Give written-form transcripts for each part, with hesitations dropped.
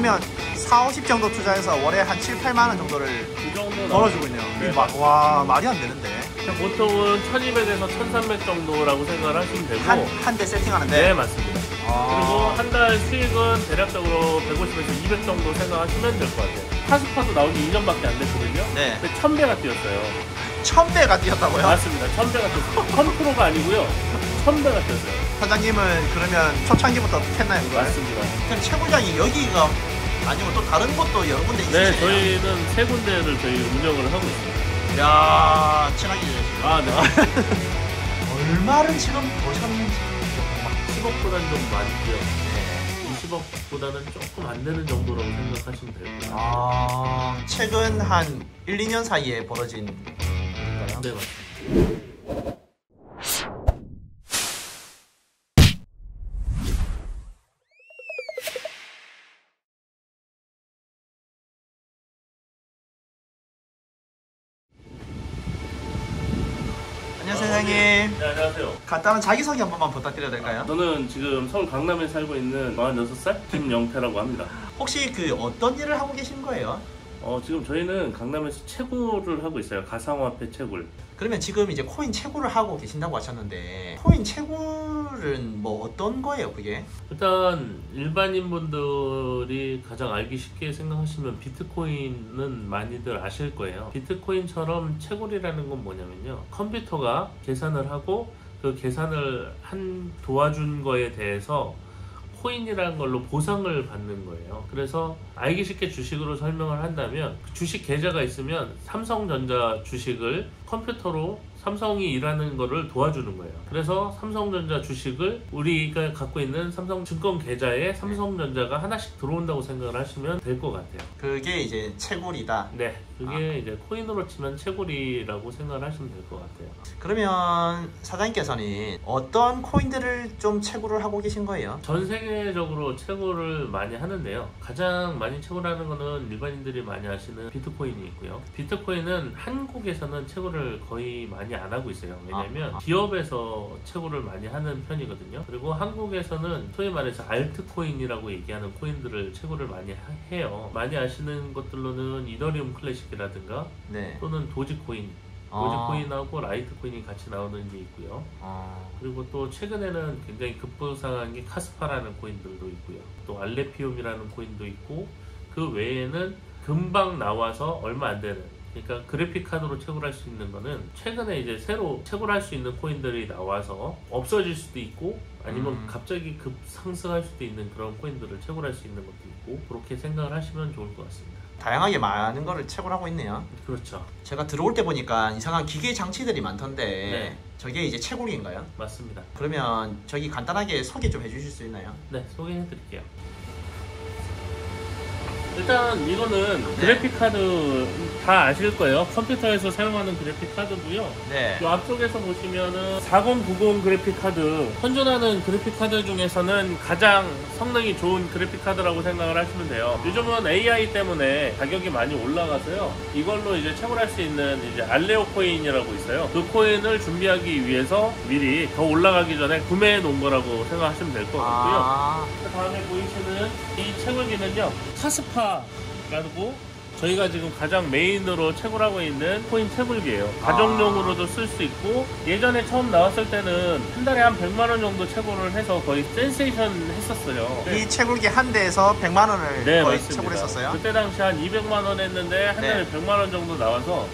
그러면 4, 50 정도 투자해서 월에 한 7, 8만 원 정도를 그 정도 벌어주고 있네요. 네. 와, 말이 안 되는데. 보통은 1200에서 1300 정도라고 생각을 하시면 되고 한 대 세팅하는데? 네, 맞습니다. 그리고 한 달 수익은 대략적으로 150에서 200 정도 생각하시면 될 것 같아요. 카스파도 나온 지 2년밖에 안 됐거든요. 네. 근데 1000배가 뛰었어요. 1000배가 뛰었다고요? 맞습니다. 1000배가 뛰었어요. 1000%가 아니고요. 1000배가 뛰었어요. 사장님은 그러면 초창기부터 했나요, 이걸? 맞습니다. 그럼 채굴장이 여기가 아니고 또 다른 곳도 여러 군데 있으시네요? 네, 저희는 3군데를 저희 운영을 하고 있습니다. 이야, 친하게 지내시고. 아, 네. 얼마를 지금 버셨는지. 10억보다는 좀 많고요. 네. 20억보다는 조금 안 되는 정도라고 생각하시면 돼요. 최근 한 1, 2년 사이에 벌어진 일인가요? 네, 맞습니다. 안녕하세요, 사장님. 네, 안녕하세요. 간단한 자기소개 한 번만 부탁드려도 될까요? 저는 지금 서울 강남에 살고 있는 46살 김영태라고 합니다. 혹시 그 어떤 일을 하고 계신 거예요? 지금 저희는 강남에서 채굴을 하고 있어요. 가상화폐 채굴. 그러면 지금 이제 코인 채굴을 하고 계신다고 하셨는데 코인 채굴은 뭐 어떤 거예요, 그게? 일단 일반인 분들이 가장 알기 쉽게 생각하시면 비트코인은 많이들 아실 거예요. 비트코인처럼 채굴이라는 건 뭐냐면요, 컴퓨터가 계산을 하고 그 계산을 도와준 거에 대해서 코인이라는 걸로 보상을 받는 거예요. 그래서 알기 쉽게 주식으로 설명을 한다면, 주식 계좌가 있으면 삼성전자 주식을 컴퓨터로 삼성이 일하는 거를 도와주는 거예요. 그래서 삼성전자 주식을 우리가 갖고 있는 삼성증권 계좌에 삼성전자가 하나씩 들어온다고 생각을 하시면 될 것 같아요. 그게 이제 채굴이다. 네, 그게 이제 코인으로 치면 채굴이라고 생각을 하시면 될 것 같아요. 그러면 사장님께서는 어떤 코인들을 좀 채굴을 하고 계신 거예요? 전 세계적으로 채굴을 많이 하는데요. 가장 많이 채굴하는 거는 일반인들이 많이 아시는 비트코인이 있고요. 비트코인은 한국에서는 채굴을 거의 많이 안 하고 있어요. 왜냐면 기업에서 채굴을 많이 하는 편이거든요. 그리고 한국에서는 소위 말해서 알트코인이라고 얘기하는 코인들을 채굴을 많이 해요. 많이 아시는 것들로는 이더리움 클래식이라든가 네. 또는 도지코인, 도지코인하고 라이트코인이 같이 나오는 게 있고요. 그리고 또 최근에는 굉장히 급부상한 게 카스파라는 코인들도 있고요. 또 알레피움이라는 코인도 있고, 그 외에는 금방 나와서 얼마 안 되는, 그러니까 그래픽카드로 채굴할 수 있는 거는 최근에 이제 새로 채굴할 수 있는 코인들이 나와서 없어질 수도 있고, 아니면 갑자기 급상승할 수도 있는 그런 코인들을 채굴할 수 있는 것도 있고, 그렇게 생각을 하시면 좋을 것 같습니다. 다양하게 많은 거를 채굴하고 있네요. 그렇죠. 제가 들어올 때 보니까 이상한 기계 장치들이 많던데 네. 저게 이제 채굴인가요? 맞습니다. 그러면 저기 간단하게 소개 좀 해주실 수 있나요? 네, 소개해 드릴게요. 일단 이거는 그래픽카드 다 아실 거예요. 컴퓨터에서 사용하는 그래픽카드고요. 네. 이 앞쪽에서 보시면은 4090 그래픽카드, 현존하는 그래픽카드 중에서는 가장 성능이 좋은 그래픽카드라고 생각을 하시면 돼요. 요즘은 AI 때문에 가격이 많이 올라가서요, 이걸로 이제 채굴할 수 있는 이제 알레오 코인이라고 있어요. 그 코인을 준비하기 위해서 미리 더 올라가기 전에 구매해 놓은 거라고 생각하시면 될 것 같고요. 그 다음에 보이시는 이 채굴기는요, 카스파라고 저희가 지금 가장 메인으로 채굴하고 있는 코인 채굴기예요. 가정용으로도 쓸 수 있고, 예전에 처음 나왔을 때는 한 달에 한 100만 원 정도 채굴을 해서 거의 센세이션 했었어요. 이 채굴기 한 대에서 100만 원을 네, 거의 맞습니다. 채굴했었어요? 그때 당시 한 200만 원 했는데 한 달에 100만 원 정도 나와서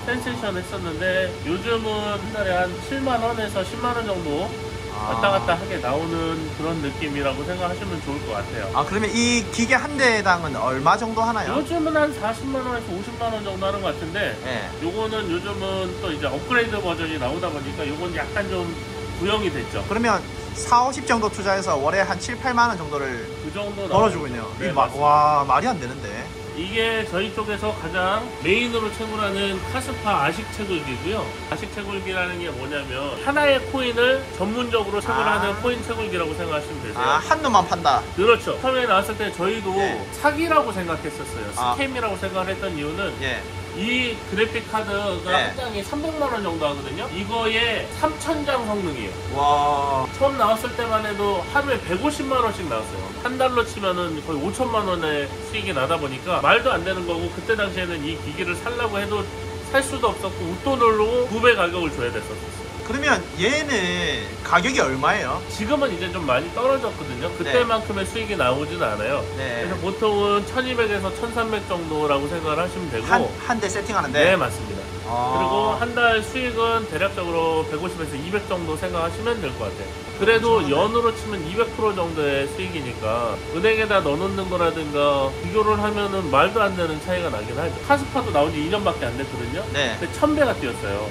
센세이션 했었는데, 요즘은 한 달에 한 7만 원에서 10만 원 정도 왔다 갔다 하게 나오는 그런 느낌이라고 생각하시면 좋을 것 같아요. 그러면 이 기계 한 대당은 얼마 정도 하나요? 요즘은 한 40만 원에서 50만 원 정도 하는 것 같은데, 네. 요거는 요즘은 또 이제 업그레이드 버전이 나오다 보니까 요건 약간 좀 구형이 됐죠. 그러면 4, 50 정도 투자해서 월에 한 7, 8만 원 정도를 그 정도 벌어주고 있네요. 네, 와, 말이 안 되는데. 이게 저희 쪽에서 가장 메인으로 채굴하는 카스파 아식 채굴기고요. 아식 채굴기라는 게 뭐냐면 하나의 코인을 전문적으로 채굴하는 코인 채굴기라고 생각하시면 되세요. 아, 한 놈만 판다. 그렇죠. 처음에 나왔을 때 저희도 네. 사기라고 생각했었어요. 아. 스캠이라고 생각을 했던 이유는 예. 이 그래픽 카드가 네. 한 장에 300만 원 정도 하거든요. 이거에 3,000장 성능이에요. 와. 처음 나왔을 때만 해도 하루에 150만 원씩 나왔어요. 한 달로 치면은 거의 5천만 원의 수익이 나다 보니까 말도 안 되는 거고, 그때 당시에는 이 기기를 살라고 해도 살 수도 없었고 웃돈으로 2배 가격을 줘야 됐었어요. 그러면 얘는 가격이 얼마예요? 지금은 이제 좀 많이 떨어졌거든요. 그때만큼의 수익이 나오진 않아요. 네. 그래서 보통은 1200에서 1300 정도라고 생각을 하시면 되고, 한 대 세팅하는데? 네, 맞습니다. 아. 그리고 한 달 수익은 대략적으로 150에서 200 정도 생각하시면 될 것 같아요. 그래도 괜찮네. 연으로 치면 200% 정도의 수익이니까 은행에다 넣어놓는 거라든가 비교를 하면은 말도 안 되는 차이가 나긴 하죠. 카스파도 나온 지 2년밖에 안 됐거든요. 네. 근데 1000배가 뛰었어요.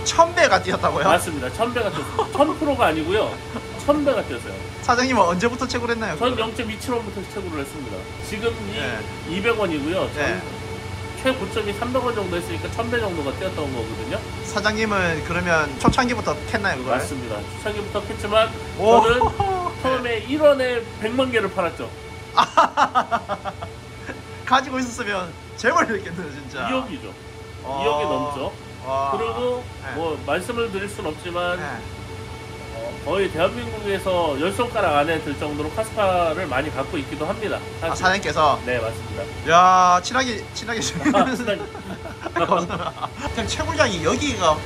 1000배가 뛰었다고요? 맞습니다. 1000배가 뛰었어요. 1000%가 아니고요. 1000배가 뛰었어요. 사장님은 언제부터 채굴했나요? 전 0.27원부터 채굴을 했습니다. 지금 네. 200원이고요. 네. 최고점이 300원 정도 했으니까 1000배 정도가 뛰었던 거거든요. 사장님은 그러면 초창기부터 캤나요, 그걸? 맞습니다. 초창기부터 했지만 오. 저는 처음에 1원에 100만 개를 팔았죠. 가지고 있었으면 재벌이 됐겠네요, 진짜. 2억이죠. 와. 2억이 넘죠. 와. 그리고 네. 뭐 말씀을 드릴 순 없지만 네. 거의 대한민국에서 10손가락 안에 들 정도로 카스파를 많이 갖고 있기도 합니다. 아, 사실. 사장님께서? 네, 맞습니다. 야, 친하게 아, 그냥 채굴장이 여기가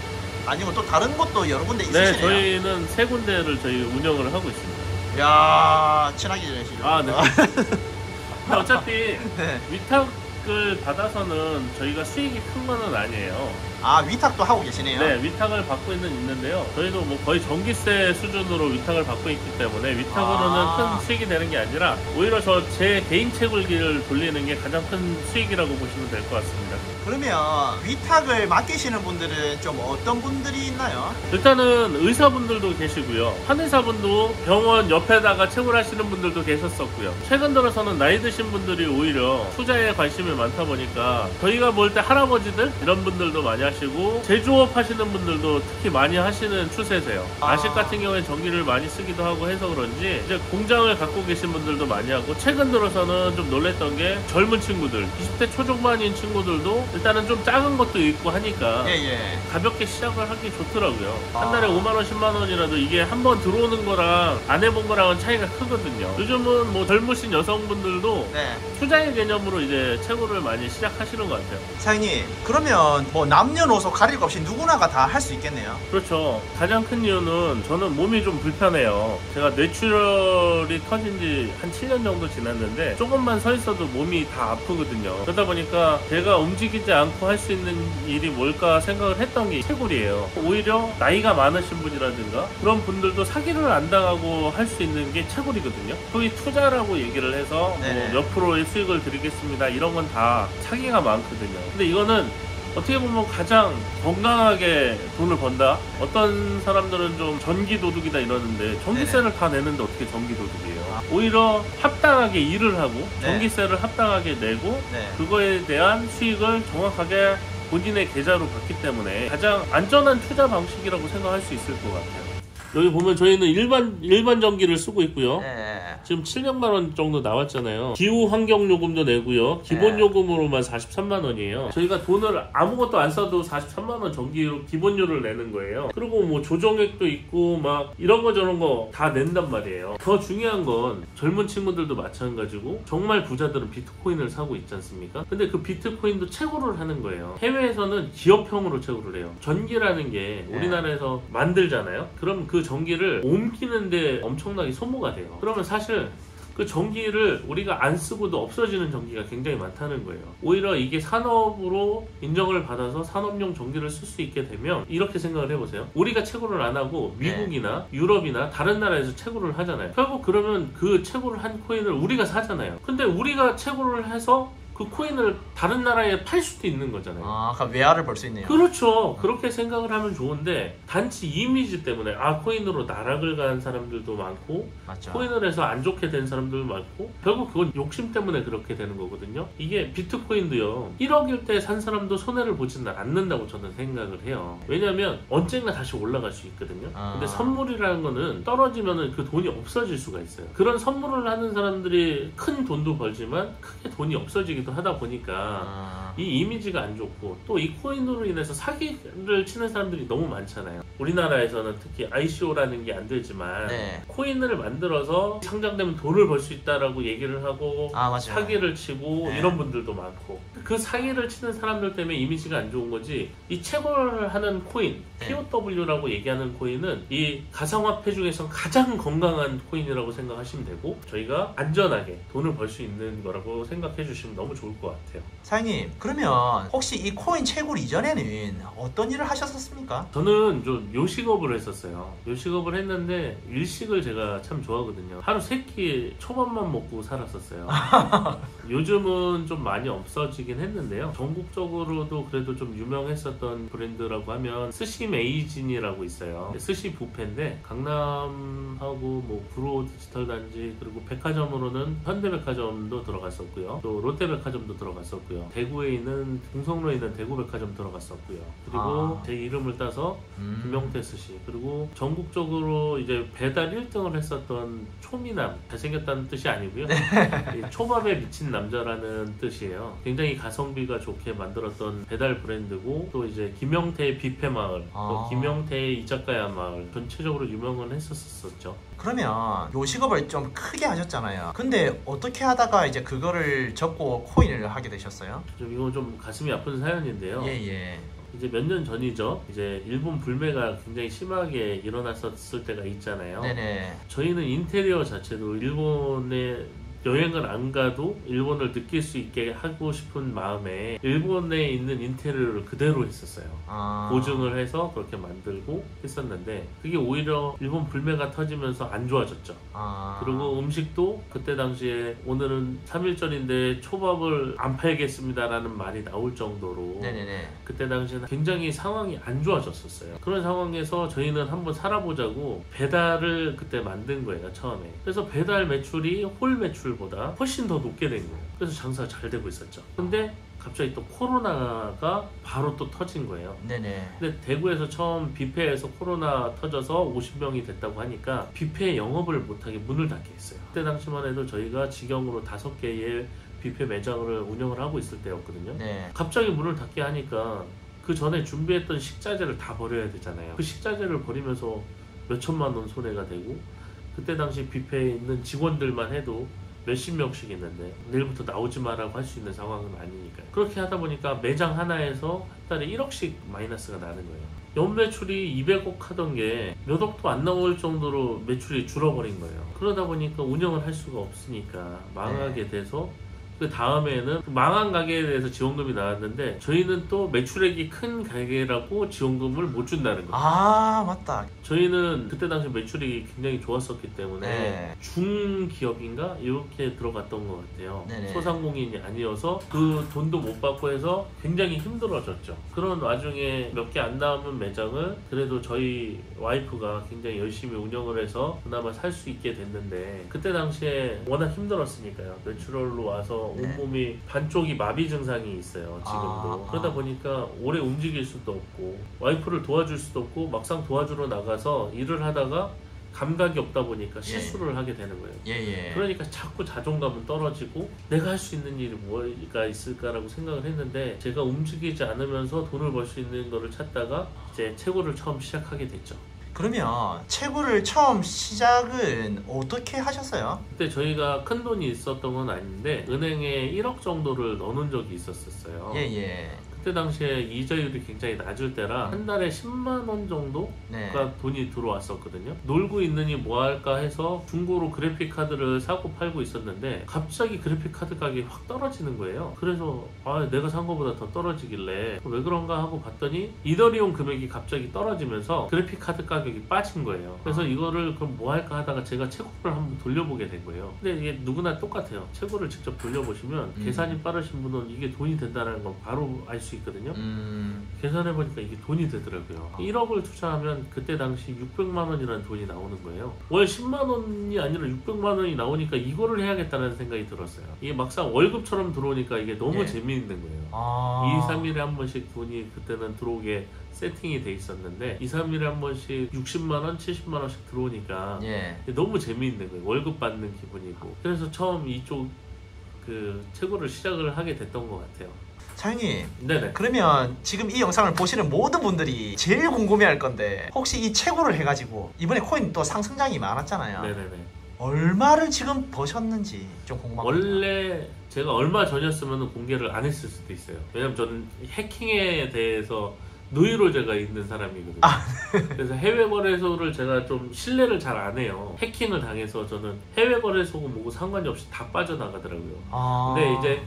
아니고 또 다른 곳도 여러 군데 네, 있으시네요. 저희는 세 군데를 저희 운영을 하고 있습니다. 야, 친하게 지내시죠. 아, 네. 근데 어차피 네. 위탁을 받아서는 저희가 수익이 큰 거는 아니에요. 아, 위탁도 하고 계시네요. 네, 위탁을 받고 있는데요. 저희도 뭐 거의 전기세 수준으로 위탁을 받고 있기 때문에 위탁으로는 큰 수익이 되는 게 아니라 오히려 제 개인 채굴기를 돌리는 게 가장 큰 수익이라고 보시면 될 것 같습니다. 그러면 위탁을 맡기시는 분들은 좀 어떤 분들이 있나요? 일단은 의사분들도 계시고요. 한의사분도 병원 옆에다가 채굴하시는 분들도 계셨었고요. 최근 들어서는 나이 드신 분들이 오히려 투자에 관심이 많다 보니까 저희가 볼 때 할아버지들 이런 분들도 많이 하시고 제조업 하시는 분들도 특히 많이 하시는 추세세요. 아식 같은 경우에 전기를 많이 쓰기도 하고 해서 그런지 이제 공장을 갖고 계신 분들도 많이 하고, 최근 들어서는 좀 놀랬던 게 젊은 친구들 20대 초중반인 친구들도 일단은 좀 작은 것도 있고 하니까 예. 가볍게 시작을 하기 좋더라고요. 한 달에 5만원 10만원이라도 이게 한번 들어오는 거랑 안 해본 거랑은 차이가 크거든요. 요즘은 뭐 젊으신 여성분들도 네. 투자의 개념으로 이제 채굴을 많이 시작하시는 것 같아요. 사장님, 그러면 뭐 남녀노소 가릴 것 없이 누구나가 다 할 수 있겠네요. 그렇죠. 가장 큰 이유는 저는 몸이 좀 불편해요. 제가 뇌출혈이 터진 지 한 7년 정도 지났는데 조금만 서 있어도 몸이 다 아프거든요. 그러다 보니까 제가 움직이지 않고 할 수 있는 일이 뭘까 생각을 했던 게 채굴이에요. 오히려 나이가 많으신 분이라든가 그런 분들도 사기를 안 당하고 할 수 있는 게 채굴이거든요. 소위 투자라고 얘기를 해서 뭐 몇 프로의 수익을 드리겠습니다, 이런 건 다 사기가 많거든요. 근데 이거는 어떻게 보면 가장 건강하게 돈을 번다? 어떤 사람들은 좀 전기도둑이다 이러는데 전기세를 다 내는데 어떻게 전기도둑이에요? 오히려 합당하게 일을 하고 전기세를 합당하게 내고 그거에 대한 수익을 정확하게 본인의 계좌로 받기 때문에 가장 안전한 투자 방식이라고 생각할 수 있을 것 같아요. 여기 보면 저희는 일반 전기를 쓰고 있고요. 지금 700만 원 정도 나왔잖아요. 기후 환경 요금도 내고요. 기본 요금으로만 43만 원이에요. 저희가 돈을 아무것도 안 써도 43만 원 전기로 기본료를 내는 거예요. 그리고 뭐 조정액도 있고 막 이런 거 저런 거 다 낸단 말이에요. 더 중요한 건 젊은 친구들도 마찬가지고 정말 부자들은 비트코인을 사고 있지 않습니까? 근데 그 비트코인도 채굴을 하는 거예요. 해외에서는 기업형으로 채굴을 해요. 전기라는 게 우리나라에서 만들잖아요. 그럼 그 전기를 옮기는데 엄청나게 소모가 돼요. 그러면 사실 그 전기를 우리가 안 쓰고도 없어지는 전기가 굉장히 많다는 거예요. 오히려 이게 산업으로 인정을 받아서 산업용 전기를 쓸 수 있게 되면 이렇게 생각을 해보세요. 우리가 채굴을 안 하고 미국이나 유럽이나 다른 나라에서 채굴을 하잖아요. 결국 그러면 그 채굴을 한 코인을 우리가 사잖아요. 근데 우리가 채굴을 해서 그 코인을 다른 나라에 팔 수도 있는 거잖아요. 아, 그럼 외화를 벌 수 있네요. 그렇죠. 그렇게 생각을 하면 좋은데 단지 이미지 때문에 코인으로 나락을 간 사람들도 많고 맞죠. 코인을 해서 안 좋게 된 사람들도 많고 결국 그건 욕심 때문에 그렇게 되는 거거든요. 이게 비트코인도요. 1억일 때 산 사람도 손해를 보지는 않는다고 저는 생각을 해요. 왜냐하면 언젠가 다시 올라갈 수 있거든요. 근데 선물이라는 거는 떨어지면은 그 돈이 없어질 수가 있어요. 그런 선물을 하는 사람들이 큰 돈도 벌지만 크게 돈이 없어지기도 하다 보니까 이 이미지가 안 좋고 또 이 코인으로 인해서 사기를 치는 사람들이 너무 많잖아요. 우리나라에서는 특히 ICO라는 게 안 되지만 네. 코인을 만들어서 상장되면 돈을 벌 수 있다라고 얘기를 하고 맞아요. 사기를 치고 네. 이런 분들도 많고 그 사기를 치는 사람들 때문에 이미지가 안 좋은 거지. 이 채굴을 하는 코인 네. POW라고 얘기하는 코인은 이 가상화폐 중에서 가장 건강한 코인이라고 생각하시면 되고 저희가 안전하게 돈을 벌 수 있는 거라고 생각해 주시면 너무 좋을 것 같아요. 사장님, 그러면 혹시 이 코인 채굴 이전에는 어떤 일을 하셨었습니까? 저는 좀 요식업을 했었어요. 요식업을 했는데 일식을 제가 참 좋아하거든요. 하루 3끼 초밥만 먹고 살았었어요. 요즘은 좀 많이 없어지긴 했는데요. 전국적으로도 그래도 좀 유명했었던 브랜드라고 하면 스시 메이진이라고 있어요. 스시 뷔페인데 강남하고 뭐 구로 디지털 단지 그리고 백화점으로는 현대백화점도 들어갔었고요. 또 롯데백화점도 들어갔었고요. 대구에 있는 동성로에 있는 대구백화점 들어갔었고요. 그리고 제 이름을 따서 김명태 스시 그리고 전국적으로 이제 배달 1등을 했었던 초미남 잘생겼다는 뜻이 아니고요. 이 초밥에 미친 남자라는 뜻이에요. 굉장히 가성비가 좋게 만들었던 배달 브랜드고 또 이제 김영태의 뷔페 마을 또 김영태의 이자카야 마을 전체적으로 유명은 했었었죠. 그러면 요식업을 좀 크게 하셨잖아요. 근데 어떻게 하다가 이제 그거를 접고 코인을 하게 되셨어요? 이건 좀 가슴이 아픈 사연인데요. 예. 이제 몇 년 전이죠. 이제 일본 불매가 굉장히 심하게 일어났었을 때가 있잖아요. 네네. 저희는 인테리어 자체도 일본에 여행을 안 가도 일본을 느낄 수 있게 하고 싶은 마음에 일본에 있는 인테리어를 그대로 했었어요. 보증을 해서 그렇게 만들고 했었는데 그게 오히려 일본 불매가 터지면서 안 좋아졌죠. 그리고 음식도 그때 당시에 오늘은 3일절인데 초밥을 안 팔겠습니다라는 말이 나올 정도로 네네네. 그때 당시에는 굉장히 상황이 안 좋아졌었어요. 그런 상황에서 저희는 한번 살아보자고 배달을 그때 만든 거예요, 처음에. 그래서 배달 매출이 홀 매출보다 훨씬 더 높게 된 거예요. 그래서 장사가 잘 되고 있었죠. 근데 갑자기 또 코로나가 바로 또 터진 거예요. 네네. 근데 대구에서 처음 뷔페에서 코로나 터져서 50명이 됐다고 하니까 뷔페 영업을 못하게 문을 닫게 했어요. 그때 당시만 해도 저희가 직영으로 5개의 뷔페 매장을 운영을 하고 있을 때였거든요. 네. 갑자기 문을 닫게 하니까 그 전에 준비했던 식자재를 다 버려야 되잖아요. 그 식자재를 버리면서 몇천만 원 손해가 되고 그때 당시 뷔페에 있는 직원들만 해도 몇십 명씩 있는데 내일부터 나오지 마라고 할 수 있는 상황은 아니니까요. 그렇게 하다 보니까 매장 하나에서 한 달에 1억씩 마이너스가 나는 거예요. 연매출이 200억 하던 게 몇 억도 안 나올 정도로 매출이 줄어버린 거예요. 그러다 보니까 운영을 할 수가 없으니까 망하게 돼서 그 다음에는 망한 가게에 대해서 지원금이 나왔는데 저희는 또 매출액이 큰 가게라고 지원금을 못 준다는 거예요. 맞다. 저희는 그때 당시 매출이 굉장히 좋았었기 때문에 네. 중기업인가 이렇게 들어갔던 것 같아요. 네네. 소상공인이 아니어서 그 돈도 못 받고 해서 굉장히 힘들어졌죠. 그런 와중에 몇 개 안 남은 매장을 그래도 저희 와이프가 굉장히 열심히 운영을 해서 그나마 살 수 있게 됐는데 그때 당시에 워낙 힘들었으니까요. 뇌출혈로 와서 온몸이 반쪽이 마비 증상이 있어요. 지금도. 그러다 보니까 오래 움직일 수도 없고 와이프를 도와줄 수도 없고 막상 도와주러 나가서 일을 하다가 감각이 없다 보니까 실수를 하게 되는 거예요. 그러니까 자꾸 자존감은 떨어지고 내가 할 수 있는 일이 뭐가 있을까라고 생각을 했는데 제가 움직이지 않으면서 돈을 벌 수 있는 거를 찾다가 이제 채굴을 처음 시작하게 됐죠. 그러면 채굴을 처음 시작은 어떻게 하셨어요? 그때 저희가 큰 돈이 있었던 건 아닌데 은행에 1억 정도를 넣어놓은 적이 있었어요. 그때 당시에 이자율이 굉장히 낮을 때라 한 달에 10만 원 정도가 네. 돈이 들어왔었거든요. 놀고 있느니 뭐 할까 해서 중고로 그래픽 카드를 사고 팔고 있었는데 갑자기 그래픽 카드 가격이 확 떨어지는 거예요. 그래서 내가 산 거보다 더 떨어지길래 왜 그런가 하고 봤더니 이더리움 금액이 갑자기 떨어지면서 그래픽 카드 가격이 빠진 거예요. 그래서 이거를 그럼 뭐 할까 하다가 제가 채굴을 한번 돌려보게 된 거예요. 근데 이게 누구나 똑같아요. 채굴을 직접 돌려보시면 계산이 빠르신 분은 이게 돈이 된다는 건 바로 알 수 있거든요. 계산해보니까 이게 돈이 되더라고요. 1억을 투자하면 그때 당시 600만 원이라는 돈이 나오는 거예요. 월 10만 원이 아니라 600만 원이 나오니까 이거를 해야겠다는 생각이 들었어요. 이게 막상 월급처럼 들어오니까 이게 너무 예. 재미있는 거예요. 2, 3일에 한 번씩 돈이 그때는 들어오게 세팅이 돼 있었는데 2, 3일에 한 번씩 60만 원, 70만 원씩 들어오니까 예. 너무 재미있는 거예요. 월급 받는 기분이고. 그래서 처음 이쪽 그 채굴을 시작을 하게 됐던 것 같아요. 사장님, 네네. 그러면 지금 이 영상을 보시는 모든 분들이 제일 궁금해할 건데 혹시 이 채굴을 해가지고 이번에 코인 또 상승장이 많았잖아요. 네네네. 얼마를 지금 버셨는지 좀 궁금합니다. 원래 제가 얼마 전이었으면 공개를 안 했을 수도 있어요. 왜냐면 저는 해킹에 대해서 노이로제가 있는 사람이거든요. 그래서 해외 거래소를 제가 좀 신뢰를 잘 안 해요. 해킹을 당해서 저는 해외 거래소고 뭐고 상관이 없이 다 빠져나가더라고요. 근데 이제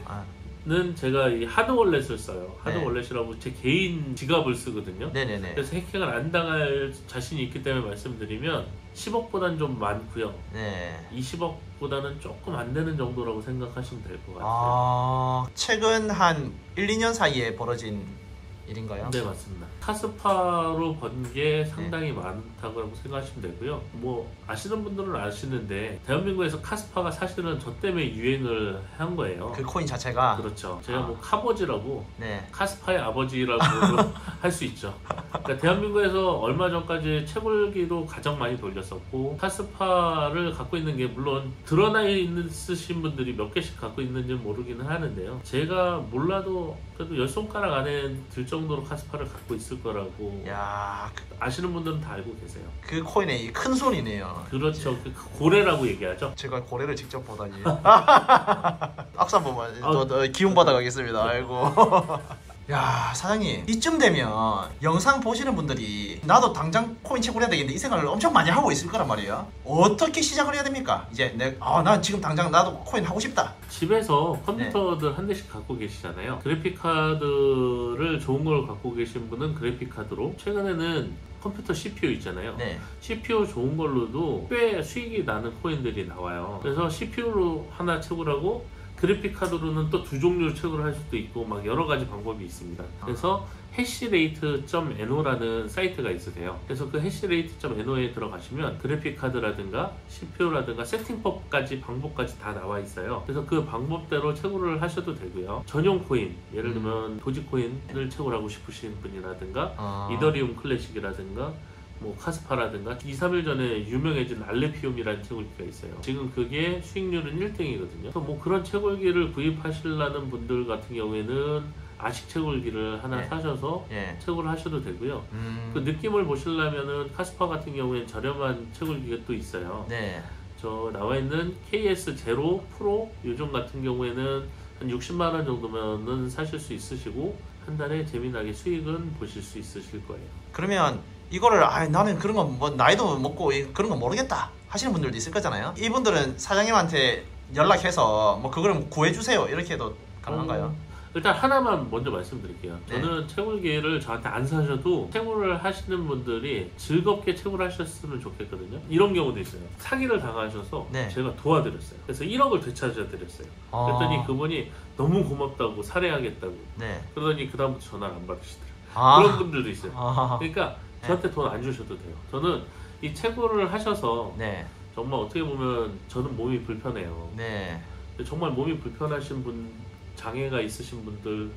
는 제가 이 하드월렛을 써요. 하드월렛이라고 제 개인 지갑을 쓰거든요. 네네네. 그래서 해킹을 안 당할 자신이 있기 때문에 말씀드리면 10억보다는 좀 많고요. 네. 20억보다는 조금 안 되는 정도라고 생각하시면 될 것 같아요. 최근 한 1, 2년 사이에 벌어진 일인가요? 네, 맞습니다. 카스파로 번 게 상당히 많다고 생각하시면 되고요. 뭐 아시는 분들은 아시는데 대한민국에서 카스파가 사실은 저 때문에 유행을 한 거예요. 그 코인 자체가? 그렇죠. 제가 뭐 카버지라고 네. 카스파의 아버지라고 할 수 있죠. 그러니까 대한민국에서 얼마 전까지 채굴기로 가장 많이 돌렸었고 카스파를 갖고 있는 게 물론 드러나 있으신 분들이 몇 개씩 갖고 있는지는 모르기는 하는데요. 제가 몰라도 그래도 10손가락 안에 들 정도로 카스파를 갖고 있을 거라고 야, 아시는 분들은 다 알고 계세요. 그 코인의 이 큰 손이네요. 그렇죠. 그 고래라고 얘기하죠. 제가 고래를 직접 보다니. 악수 한 번만 기운 받아 가겠습니다. 아이고. 야, 사장님, 이쯤 되면 영상 보시는 분들이 나도 당장 코인 채굴해야 되겠는데 이 생각을 엄청 많이 하고 있을 거란 말이에요. 어떻게 시작을 해야 됩니까? 이제 난 지금 당장 나도 코인 하고 싶다. 집에서 컴퓨터들 한 대씩 갖고 계시잖아요. 그래픽 카드를 좋은 걸 갖고 계신 분은 그래픽 카드로, 최근에는 컴퓨터 CPU 있잖아요. 네. CPU 좋은 걸로도 꽤 수익이 나는 코인들이 나와요. 그래서 CPU로 하나 채굴하고 그래픽 카드로는 또 두 종류를 채굴을 할 수도 있고 막 여러 가지 방법이 있습니다. 그래서 hashRate.no라는 사이트가 있으세요. 그래서 그 hashRate.no에 들어가시면 그래픽 카드라든가 CPU라든가 세팅법까지 방법까지 다 나와 있어요. 그래서 그 방법대로 채굴을 하셔도 되고요. 전용 코인, 예를 들면 도지코인을 채굴하고 싶으신 분이라든가 이더리움 클래식이라든가 뭐 카스파라든가 2, 3일 전에 유명해진 알레피움이라는 채굴기가 있어요. 지금 그게 수익률은 1등이거든요. 그래서 뭐 그런 채굴기를 구입하시려는 분들 같은 경우에는 아식 채굴기를 하나 사셔서 채굴을 하셔도 되고요. 그 느낌을 보시려면은 카스파 같은 경우에는 저렴한 채굴기가 또 있어요. 저 나와 있는 KS 제로 프로 요즘 같은 경우에는 한 60만 원 정도면은 사실 수 있으시고 한 달에 재미나게 수익은 보실 수 있으실 거예요. 그러면 이거를 나는 그런 거 뭐 나이도 먹고 그런 거 모르겠다 하시는 분들도 있을 거잖아요. 이분들은 사장님한테 연락해서 뭐 그걸 구해주세요 이렇게 해도 가능한가요? 일단 하나만 먼저 말씀드릴게요. 저는 채굴기를 저한테 안 사셔도 채굴을 하시는 분들이 즐겁게 채굴하셨으면 좋겠거든요. 이런 경우도 있어요. 사기를 당하셔서 제가 도와드렸어요. 그래서 1억을 되찾아드렸어요. 그랬더니 그분이 너무 고맙다고 살해하겠다고 그러더니 그 다음부터 전화를 안 받으시더라고요. 그런 분들도 있어요. 그러니까 저한테 돈 안 주셔도 돼요. 저는 이 채굴을 하셔서 정말 어떻게 보면 저는 몸이 불편해요. 정말 몸이 불편하신 분, 장애가 있으신 분들,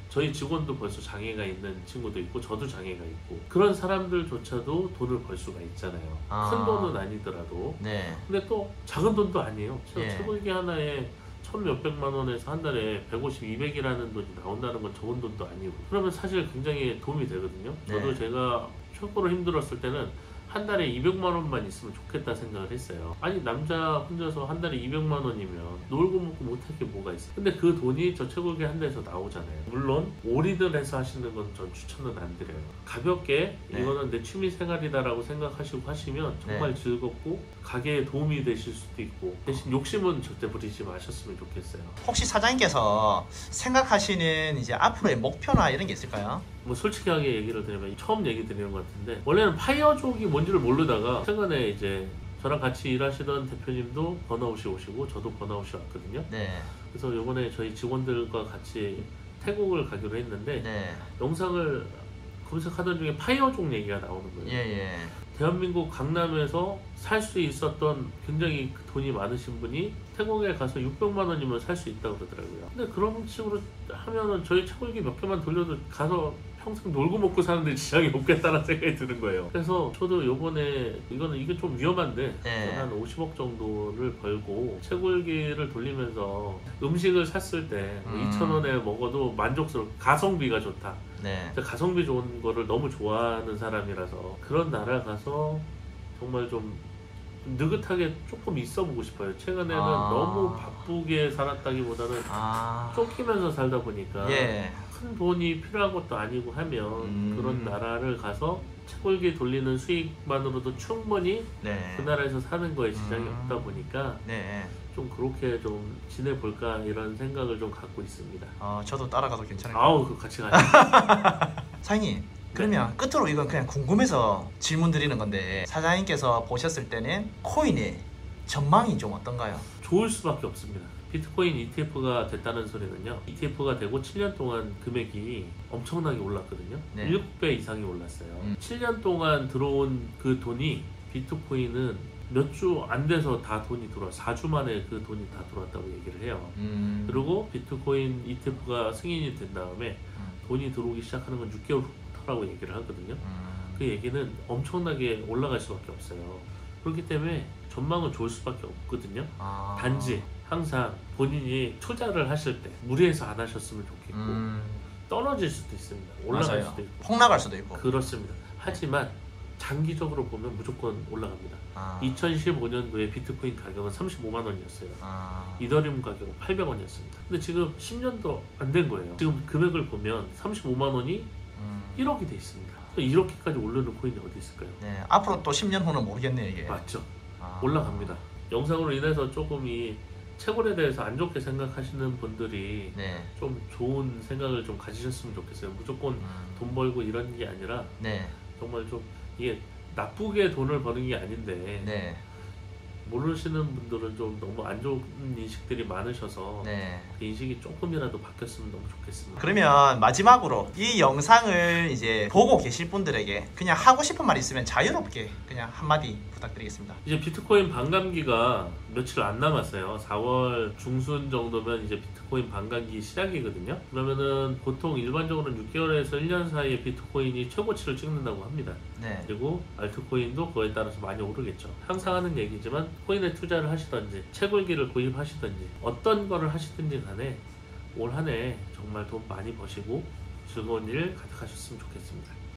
저희 직원도 벌써 장애가 있는 친구도 있고 저도 장애가 있고 그런 사람들조차도 돈을 벌 수가 있잖아요. 큰 돈은 아니더라도. 근데 또 작은 돈도 아니에요. 채굴기 하나에 1,몇백만 원에서 한 달에 150, 200이라는 돈이 나온다는 건 적은 돈도 아니고 그러면 사실 굉장히 도움이 되거든요. 저도 제가 최고로 힘들었을 때는 한 달에 200만 원만 있으면 좋겠다 생각을 했어요. 아니 남자 혼자서 한 달에 200만 원이면 놀고 먹고 못할 게 뭐가 있어. 근데 그 돈이 저 채굴기 한 대에서 나오잖아요. 물론 올인을 해서 하시는 건 전 추천은 안 드려요. 가볍게 네. 이거는 내 취미 생활이다라고 생각하시고 하시면 정말 네. 즐겁고 가게에 도움이 되실 수도 있고, 대신 욕심은 절대 부리지 마셨으면 좋겠어요. 혹시 사장님께서 생각하시는 이제 앞으로의 목표나 이런 게 있을까요? 뭐 솔직하게 얘기를 드리면 처음 얘기 드리는 것 같은데, 원래는 파이어족이 뭔지를 모르다가 최근에 이제 저랑 같이 일하시던 대표님도 번아웃이 오시고 저도 번아웃이 왔거든요. 네. 그래서 이번에 저희 직원들과 같이 태국을 가기로 했는데 네. 영상을 검색하던 중에 파이어족 얘기가 나오는 거예요. 예. 대한민국 강남에서 살 수 있었던 굉장히 돈이 많으신 분이 태국에 가서 600만 원이면 살 수 있다고 그러더라고요. 근데 그런 식으로 하면은 저희 채굴기 몇 개만 돌려도 가서 평생 놀고 먹고 사는데 지장이 없겠다는 생각이 드는 거예요. 그래서 저도 요번에 이게 좀 위험한데 네. 한 50억 정도를 벌고 채굴기를 돌리면서 음식을 샀을 때 2,000원에 먹어도 만족스러워, 가성비가 좋다. 네. 제가 가성비 좋은 거를 너무 좋아하는 사람이라서 그런 나라 가서 정말 좀 느긋하게 조금 있어 보고 싶어요. 최근에는 너무 바쁘게 살았다기보다는 쫓기면서 살다 보니까 예. 큰 돈이 필요한 것도 아니고 하면 그런 나라를 가서 채굴기 돌리는 수익만으로도 충분히 네. 그 나라에서 사는 거에 지장이 없다 보니까 네. 좀 그렇게 좀 지내볼까 이런 생각을 좀 갖고 있습니다. 저도 따라가도 괜찮을까요? 아우, 같이 가요. 사장님, 그러면 끝으로 이건 그냥 궁금해서 질문 드리는 건데, 사장님께서 보셨을 때는 코인의 전망이 좀 어떤가요? 좋을 수밖에 없습니다. 비트코인 ETF가 됐다는 소리는요, ETF가 되고 7년 동안 금액이 엄청나게 올랐거든요. 네. 7배 이상이 올랐어요. 7년 동안 들어온 그 돈이, 비트코인은 몇 주 안 돼서 다 돈이 들어와, 4주 만에 그 돈이 다 들어왔다고 얘기를 해요. 그리고 비트코인 ETF가 승인이 된 다음에 돈이 들어오기 시작하는 건 6개월 후부터라고 얘기를 하거든요. 그 얘기는 엄청나게 올라갈 수밖에 없어요. 그렇기 때문에 전망은 좋을 수밖에 없거든요. 단지 항상 본인이 투자를 하실 때 무리해서 안 하셨으면 좋겠고, 떨어질 수도 있습니다. 올라갈 맞아요. 수도 있고, 폭락할 수도 있고. 그렇습니다. 하지만 장기적으로 보면 무조건 올라갑니다. 2015년도에 비트코인 가격은 35만 원이었어요. 이더리움 가격은 800원이었습니다. 근데 지금 10년도 안 된 거예요. 지금 금액을 보면 35만 원이 1억이 돼 있습니다. 이렇게까지 오르는 코인이 어디 있을까요? 네, 앞으로 또 10년 후는 모르겠네요, 이게. 맞죠? 올라갑니다. 영상으로 인해서 조금 이 채굴에 대해서 안 좋게 생각하시는 분들이 네. 좀 좋은 생각을 좀 가지셨으면 좋겠어요. 무조건 돈 벌고 이런 게 아니라 네. 정말 좀 이게 나쁘게 돈을 버는 게 아닌데, 네. 모르시는 분들은 좀 너무 안 좋은 인식들이 많으셔서 네. 그 인식이 조금이라도 바뀌었으면 너무 좋겠습니다. 그러면 마지막으로 이 영상을 이제 보고 계실 분들에게 그냥 하고 싶은 말 있으면 자유롭게 그냥 한마디 부탁드리겠습니다. 이제 비트코인 반감기가 며칠 안 남았어요. 4월 중순 정도면 이제 비트코인 반감기 시작이거든요. 그러면은 보통 일반적으로는 6개월에서 1년 사이에 비트코인이 최고치를 찍는다고 합니다. 네. 그리고 알트코인도 그거에 따라서 많이 오르겠죠. 항상 하는 얘기지만 코인에 투자를 하시던지 채굴기를 구입하시던지 어떤 거를 하시든지 간에 올 한 해 정말 돈 많이 버시고 즐거운 일 가득하셨으면 좋겠습니다.